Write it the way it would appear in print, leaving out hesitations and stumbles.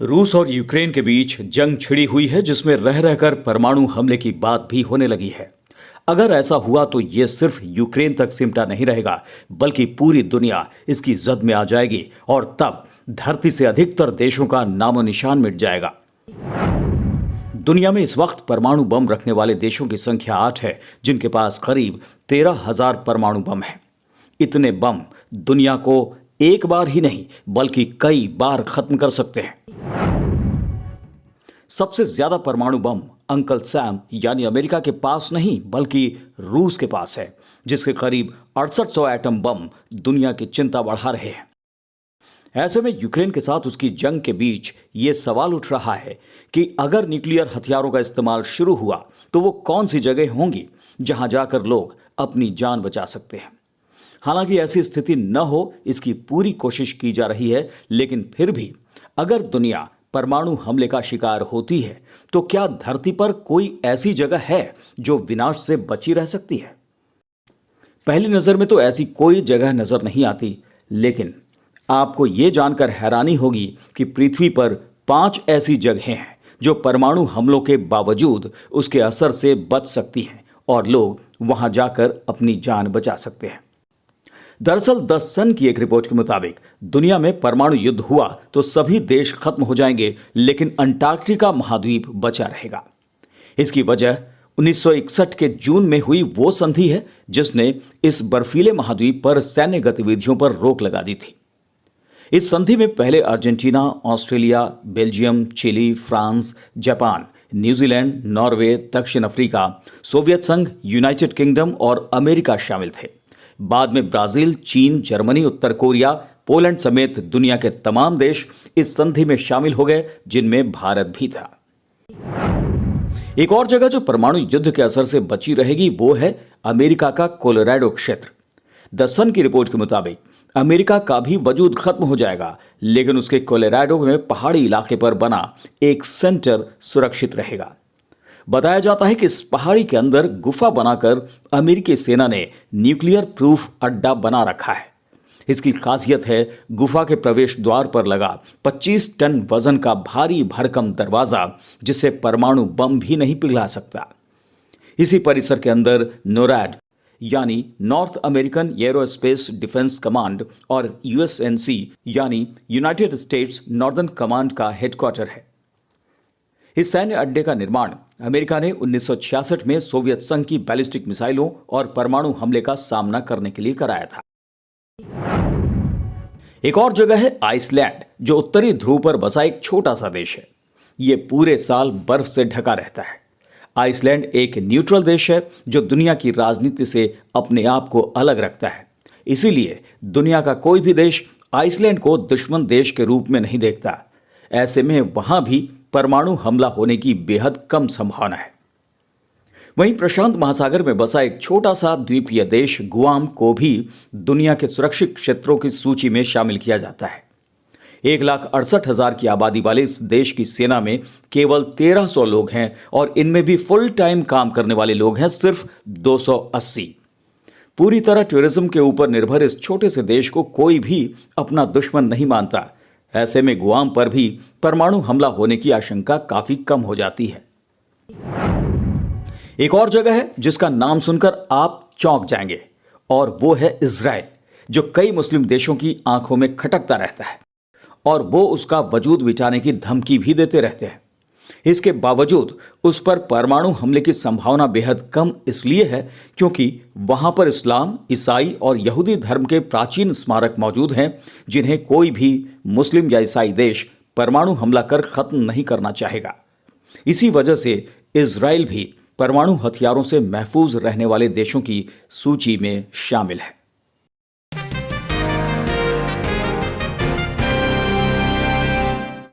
रूस और यूक्रेन के बीच जंग छिड़ी हुई है, जिसमें रह रहकर परमाणु हमले की बात भी होने लगी है। अगर ऐसा हुआ तो यह सिर्फ यूक्रेन तक सिमटा नहीं रहेगा, बल्कि पूरी दुनिया इसकी जद में आ जाएगी और तब धरती से अधिकतर देशों का नामो निशान मिट जाएगा। दुनिया में इस वक्त परमाणु बम रखने वाले देशों की संख्या 8 है, जिनके पास करीब 13,000 परमाणु बम हैं। इतने बम दुनिया को एक बार ही नहीं बल्कि कई बार खत्म कर सकते हैं। सबसे ज्यादा परमाणु बम अंकल सैम यानी अमेरिका के पास नहीं बल्कि रूस के पास है, जिसके करीब 6800 एटम बम दुनिया की चिंता बढ़ा रहे हैं। ऐसे में यूक्रेन के साथ उसकी जंग के बीच ये सवाल उठ रहा है कि अगर न्यूक्लियर हथियारों का इस्तेमाल शुरू हुआ तो वो कौन सी जगह होंगी जहां जाकर लोग अपनी जान बचा सकते हैं। हालांकि ऐसी स्थिति न हो, इसकी पूरी कोशिश की जा रही है, लेकिन फिर भी अगर दुनिया परमाणु हमले का शिकार होती है तो क्या धरती पर कोई ऐसी जगह है जो विनाश से बची रह सकती है? पहली नजर में तो ऐसी कोई जगह नजर नहीं आती, लेकिन आपको यह जानकर हैरानी होगी कि पृथ्वी पर 5 ऐसी जगहें हैं जो परमाणु हमलों के बावजूद उसके असर से बच सकती हैं और लोग वहां जाकर अपनी जान बचा सकते हैं। दरअसल द सन की एक रिपोर्ट के मुताबिक दुनिया में परमाणु युद्ध हुआ तो सभी देश खत्म हो जाएंगे, लेकिन अंटार्कटिका महाद्वीप बचा रहेगा। इसकी वजह 1961 के जून में हुई वो संधि है जिसने इस बर्फीले महाद्वीप पर सैन्य गतिविधियों पर रोक लगा दी थी। इस संधि में पहले Argentina, Australia, Belgium, Chile, France, Japan, New Zealand, Norway, दक्षिण अफ्रीका, सोवियत संघ, यूनाइटेड किंगडम और अमेरिका शामिल थे। बाद में ब्राजील, चीन, जर्मनी, उत्तर कोरिया, पोलैंड समेत दुनिया के तमाम देश इस संधि में शामिल हो गए, जिनमें भारत भी था। एक और जगह जो परमाणु युद्ध के असर से बची रहेगी वो है अमेरिका का कोलोराडो क्षेत्र। द सन की रिपोर्ट के मुताबिक अमेरिका का भी वजूद खत्म हो जाएगा, लेकिन उसके कोलोराडो में पहाड़ी इलाके पर बना एक सेंटर सुरक्षित रहेगा। बताया जाता है कि इस पहाड़ी के अंदर गुफा बनाकर अमेरिकी सेना ने न्यूक्लियर प्रूफ अड्डा बना रखा है। इसकी खासियत है गुफा के प्रवेश द्वार पर लगा 25 टन वजन का भारी भरकम दरवाजा, जिसे परमाणु बम भी नहीं पिघला सकता। इसी परिसर के अंदर नोरैड यानी north American aerospace defence command और यूएसएनसी यानी यूनाइटेड स्टेट्स नॉर्दर्न कमांड का हेडक्वार्टर है। इस सैन्य अड्डे का निर्माण अमेरिका ने 1966 में सोवियत संघ की बैलिस्टिक मिसाइलों और परमाणु हमले का सामना करने के लिए कराया था। एक और जगह है आइसलैंड, जो उत्तरी ध्रुव पर बसा एक छोटा सा देश है। यह पूरे साल बर्फ से ढका रहता है। आइसलैंड एक न्यूट्रल देश है जो दुनिया की राजनीति से अपने आप को अलग रखता है। इसीलिए दुनिया का कोई भी देश आइसलैंड को दुश्मन देश के रूप में नहीं देखता। ऐसे में वहां भी परमाणु हमला होने की बेहद कम संभावना है। वहीं प्रशांत महासागर में बसा एक छोटा सा द्वीपीय देश गुआम को भी दुनिया के सुरक्षित क्षेत्रों की सूची में शामिल किया जाता है। 1,68,000 की आबादी वाले इस देश की सेना में केवल 1300 लोग हैं और इनमें भी फुल टाइम काम करने वाले लोग हैं सिर्फ 280। पूरी तरह टूरिज्म के ऊपर निर्भर इस छोटे से देश को कोई भी अपना दुश्मन नहीं मानता। ऐसे में गुआम पर भी परमाणु हमला होने की आशंका काफी कम हो जाती है। एक और जगह है जिसका नाम सुनकर आप चौंक जाएंगे, और वो है इजराइल, जो कई मुस्लिम देशों की आंखों में खटकता रहता है और वो उसका वजूद मिटाने की धमकी भी देते रहते हैं। इसके बावजूद उस पर परमाणु हमले की संभावना बेहद कम इसलिए है क्योंकि वहां पर इस्लाम, ईसाई और यहूदी धर्म के प्राचीन स्मारक मौजूद हैं, जिन्हें कोई भी मुस्लिम या ईसाई देश परमाणु हमला कर खत्म नहीं करना चाहेगा। इसी वजह से इजराइल भी परमाणु हथियारों से महफूज रहने वाले देशों की सूची में शामिल है।